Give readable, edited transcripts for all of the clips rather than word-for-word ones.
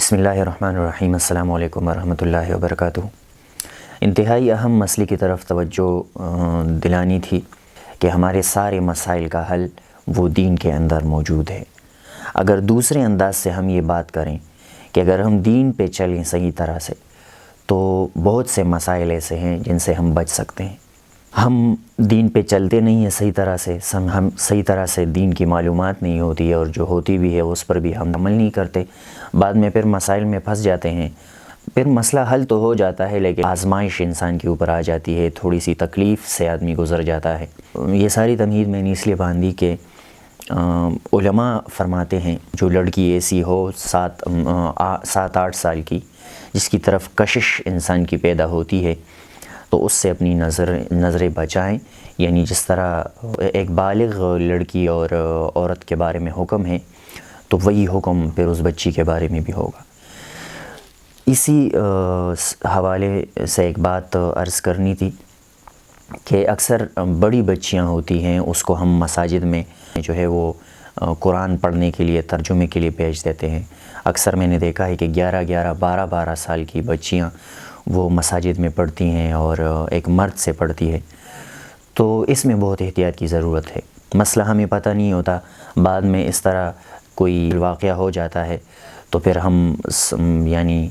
بسم اللہ الرحمن الرحیم۔ السلام علیکم ورحمۃ اللہ وبرکاتہ۔ انتہائی اہم مسئلے کی طرف توجہ دلانی تھی کہ ہمارے سارے مسائل کا حل وہ دین کے اندر موجود ہے۔ اگر دوسرے انداز سے ہم یہ بات کریں کہ اگر ہم دین پہ چلیں صحیح طرح سے تو بہت سے مسائل ایسے ہیں جن سے ہم بچ سکتے ہیں۔ ہم دین پہ چلتے نہیں ہیں صحیح طرح سے، ہم صحیح طرح سے دین کی معلومات نہیں ہوتی ہے، اور جو ہوتی بھی ہے اس پر بھی ہم عمل نہیں کرتے، بعد میں پھر مسائل میں پھنس جاتے ہیں۔ پھر مسئلہ حل تو ہو جاتا ہے لیکن آزمائش انسان کے اوپر آ جاتی ہے، تھوڑی سی تکلیف سے آدمی گزر جاتا ہے۔ یہ ساری تمہید میں نے اس لیے باندھی کہ علماء فرماتے ہیں جو لڑکی ایسی ہو 7-8 سال کی جس کی طرف کشش انسان کی پیدا ہوتی ہے تو اس سے اپنی نظریں بچائیں، یعنی جس طرح ایک بالغ لڑکی اور عورت کے بارے میں حکم ہے تو وہی حکم پھر اس بچی کے بارے میں بھی ہوگا۔ اسی حوالے سے ایک بات عرض کرنی تھی کہ اکثر بڑی بچیاں ہوتی ہیں اس کو ہم مساجد میں جو ہے وہ قرآن پڑھنے کے لیے ترجمے کے لیے بھیج دیتے ہیں۔ اکثر میں نے دیکھا ہے کہ 12 سال کی بچیاں وہ مساجد میں پڑھتی ہیں اور ایک مرد سے پڑھتی ہے، تو اس میں بہت احتیاط کی ضرورت ہے۔ مسئلہ ہمیں پتہ نہیں ہوتا، بعد میں اس طرح کوئی واقعہ ہو جاتا ہے تو پھر ہم یعنی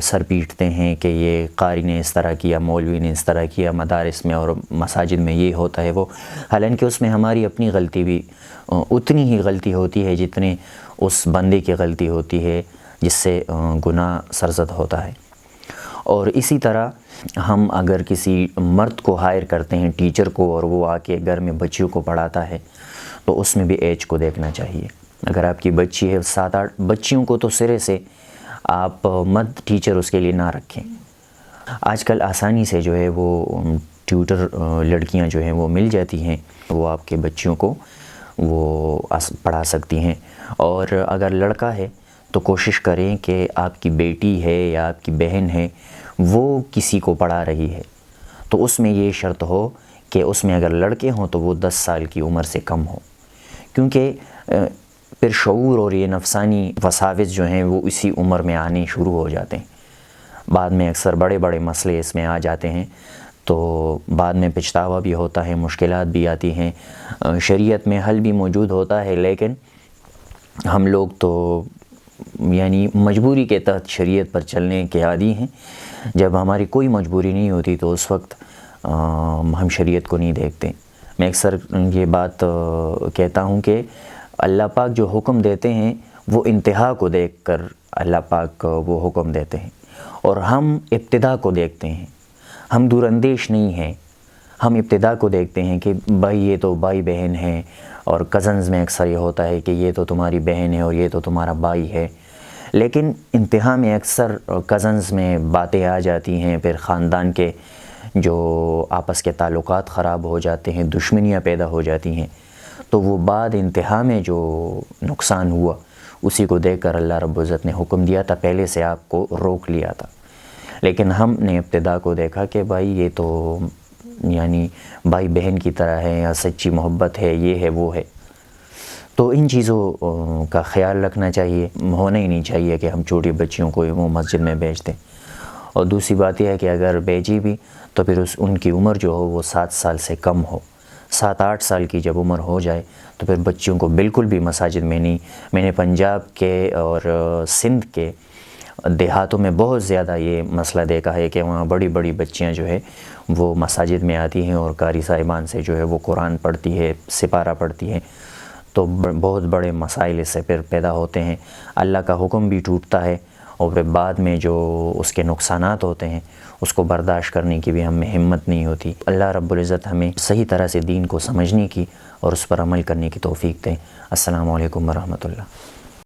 سر پیٹتے ہیں کہ یہ قاری نے اس طرح کیا، مولوی نے اس طرح کیا، مدارس میں اور مساجد میں یہ ہوتا ہے وہ، حالانکہ اس میں ہماری اپنی غلطی بھی اتنی ہی غلطی ہوتی ہے جتنی اس بندے کی غلطی ہوتی ہے جس سے گناہ سرزد ہوتا ہے۔ اور اسی طرح ہم اگر کسی مرد کو ہائر کرتے ہیں ٹیچر کو اور وہ آ کے گھر میں بچیوں کو پڑھاتا ہے تو اس میں بھی ایج کو دیکھنا چاہیے۔ اگر آپ کی بچی ہے 7-8 بچیوں کو تو سرے سے آپ مرد ٹیچر اس کے لیے نہ رکھیں۔ آج کل آسانی سے جو ہے وہ ٹیوٹر لڑکیاں جو ہیں وہ مل جاتی ہیں، وہ آپ کے بچیوں کو وہ پڑھا سکتی ہیں۔ اور اگر لڑکا ہے تو کوشش کریں کہ آپ کی بیٹی ہے یا آپ کی بہن ہے وہ کسی کو پڑھا رہی ہے تو اس میں یہ شرط ہو کہ اس میں اگر لڑکے ہوں تو وہ 10 سال کی عمر سے کم ہو، کیونکہ پھر شعور اور یہ نفسانی وساوس جو ہیں وہ اسی عمر میں آنے شروع ہو جاتے ہیں۔ بعد میں اکثر بڑے مسئلے اس میں آ جاتے ہیں تو بعد میں پچھتاوا بھی ہوتا ہے، مشکلات بھی آتی ہیں۔ شریعت میں حل بھی موجود ہوتا ہے لیکن ہم لوگ تو یعنی مجبوری کے تحت شریعت پر چلنے کے عادی ہیں۔ جب ہماری کوئی مجبوری نہیں ہوتی تو اس وقت ہم شریعت کو نہیں دیکھتے۔ میں اکثر یہ بات کہتا ہوں کہ اللہ پاک جو حکم دیتے ہیں وہ انتہا کو دیکھ کر اللہ پاک وہ حکم دیتے ہیں، اور ہم ابتدا کو دیکھتے ہیں۔ ہم دور اندیش نہیں ہیں، ہم ابتدا کو دیکھتے ہیں کہ بھائی یہ تو بھائی بہن ہیں، اور کزنز میں اکثر یہ ہوتا ہے کہ یہ تو تمہاری بہن ہے اور یہ تو تمہارا بھائی ہے، لیکن انتہا میں اکثر کزنز میں باتیں آ جاتی ہیں، پھر خاندان کے جو آپس کے تعلقات خراب ہو جاتے ہیں، دشمنیاں پیدا ہو جاتی ہیں، تو وہ بعد انتہا میں جو نقصان ہوا اسی کو دیکھ کر اللہ رب العزت نے حکم دیا تھا، پہلے سے آپ کو روک لیا تھا۔ لیکن ہم نے ابتدا کو دیکھا کہ بھائی یہ تو یعنی بھائی بہن کی طرح ہے یا سچی محبت ہے، یہ ہے وہ ہے، تو ان چیزوں کا خیال رکھنا چاہیے۔ ہونا ہی نہیں چاہیے کہ ہم چھوٹی بچیوں کو وہ مسجد میں بھیج دیں۔ اور دوسری بات یہ ہے کہ اگر بھیجی بھی تو پھر ان کی عمر جو ہو وہ 7 سال سے کم ہو۔ 7-8 سال کی جب عمر ہو جائے تو پھر بچیوں کو بالکل بھی مساجد میں نہیں۔ میں نے پنجاب کے اور سندھ کے دیہاتوں میں بہت زیادہ یہ مسئلہ دیکھا ہے کہ وہاں بڑی بچیاں جو ہے وہ مساجد میں آتی ہیں اور قاری صاحبان سے جو ہے وہ قرآن پڑھتی ہے، سپارہ پڑھتی ہے، تو بہت بڑے مسائل اس سے پھر پیدا ہوتے ہیں۔ اللہ کا حکم بھی ٹوٹتا ہے اور پھر بعد میں جو اس کے نقصانات ہوتے ہیں اس کو برداشت کرنے کی بھی ہمیں ہمت نہیں ہوتی۔ اللہ رب العزت ہمیں صحیح طرح سے دین کو سمجھنے کی اور اس پر عمل کرنے کی توفیق دے۔ السلام علیکم ورحمۃ اللہ۔